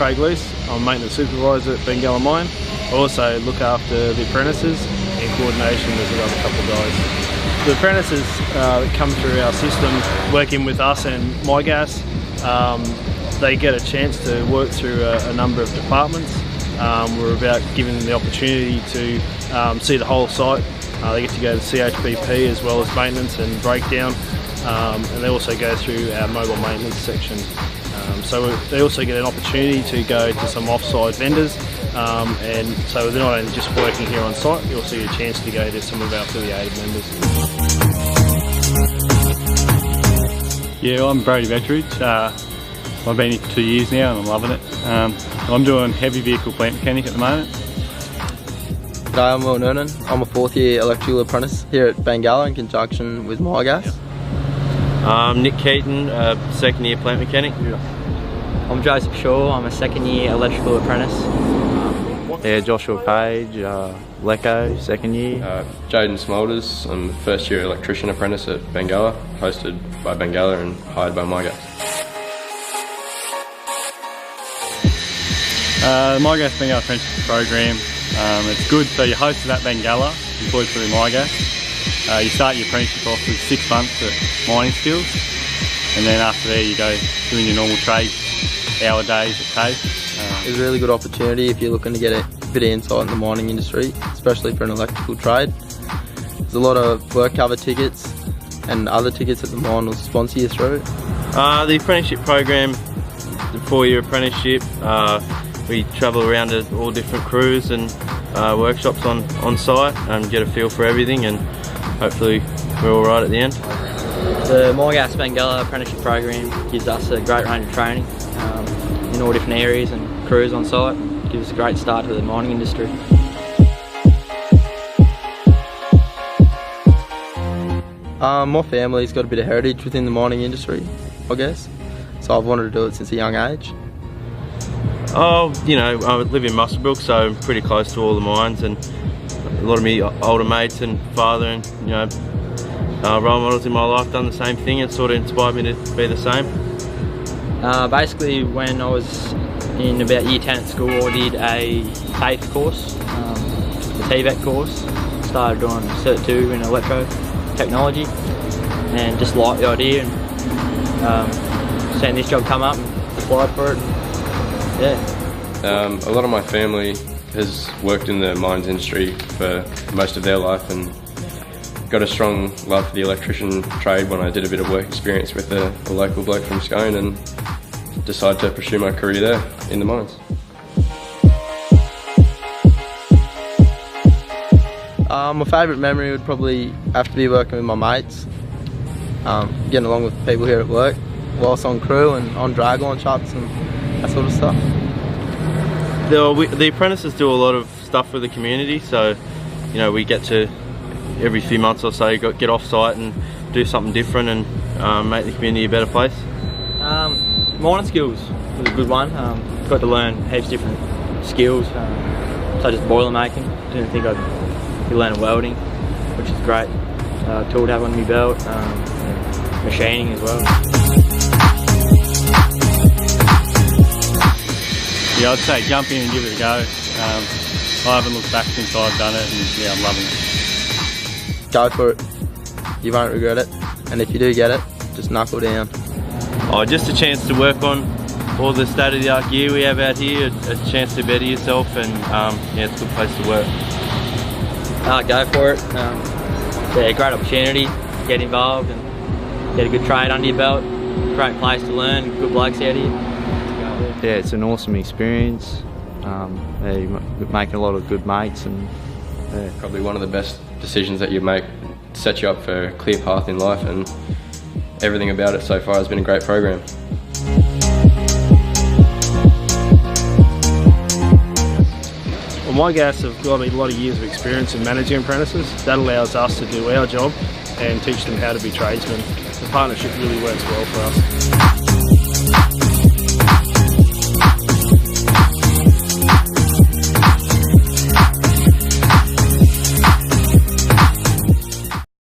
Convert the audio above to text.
Craig Luce. I'm maintenance supervisor at Bengalla Mine. I also look after the apprentices in coordination with another couple of guys. The apprentices that come through our system, working with us and MIGAS, they get a chance to work through a number of departments. We're about giving them the opportunity to see the whole site. They get to go to CHBP as well as maintenance and breakdown, and they also go through our mobile maintenance section. So they also get an opportunity to go to some off-site vendors, and so they're not only just working here on site, you also get a chance to go to some of our affiliated members. Yeah, I'm Brady Vettridge. I've been here for 2 years now and I'm loving it. I'm doing heavy vehicle plant mechanic at the moment. G'day, I'm Will Noonan. I'm a 4th year electrical apprentice here at Bengalla in conjunction with MIGAS. I'm Nick Keaton, 2nd year plant mechanic. I'm Joseph Shaw, I'm a 2nd year electrical apprentice. Yeah, Joshua Page, Lecco, 2nd year. Jaden Smulders, I'm 1st year electrician apprentice at Bengalla, hosted by Bengalla and hired by MIGAS. The MIGAS Bengalla Apprenticeship program, it's good. So you're hosted at Bengalla, employed through MIGAS. You start your apprenticeship off with 6 months at mining skills, and then after there you go doing your normal trade hour days at TAFE. It's a really good opportunity if you're looking to get a bit of insight in the mining industry, especially for an electrical trade. There's a lot of work cover tickets and other tickets that the mine will sponsor you through. The apprenticeship program, the 4-year apprenticeship, we travel around to all different crews and workshops on site and get a feel for everything, and hopefully we're all right at the end. The MIGAS Bengalla apprenticeship program gives us a great range of training in all different areas and crews on site. It gives us a great start to the mining industry. My family's got a bit of heritage within the mining industry, I guess, so I've wanted to do it since a young age. Oh, you know, I live in Muswellbrook, so I'm pretty close to all the mines, and a lot of my older mates and father and, you know, role models in my life done the same thing. It sort of inspired me to be the same. Basically, when I was in about year 10 at school, I did a TAFE course, the TVET course. Started doing Cert 2 in electro technology, and just liked the idea, and seen this job come up and applied for it. Yeah. A lot of my family has worked in the mines industry for most of their life and got a strong love for the electrician trade when I did a bit of work experience with a local bloke from Scone and decided to pursue my career there in the mines. My favourite memory would probably have to be working with my mates, getting along with people here at work whilst on crew and on dragline shots and that sort of stuff. The apprentices do a lot of stuff for the community, so you know, we get to every few months or so get off site and do something different and make the community a better place. Mining skills was a good one. Got to learn heaps of different skills, such as boiler making. Didn't think I'd be learning welding, which is great. Tool to have on my belt, machining as well. Yeah, I'd say jump in and give it a go. I haven't looked back since I've done it, and yeah, I'm loving it. Go for it. You won't regret it, and if you do get it, just knuckle down. Oh, just a chance to work on all the state-of-the-art gear we have out here, a chance to better yourself, and yeah, it's a good place to work. Go for it. Yeah, great opportunity to get involved and get a good trade under your belt. Great place to learn, good blokes out here. Yeah, it's an awesome experience. You're making a lot of good mates, and yeah. Probably one of the best decisions that you make, set you up for a clear path in life, and everything about it so far has been a great program. Well, MIGAS have got a lot of years of experience in managing apprentices. That allows us to do our job and teach them how to be tradesmen. The partnership really works well for us.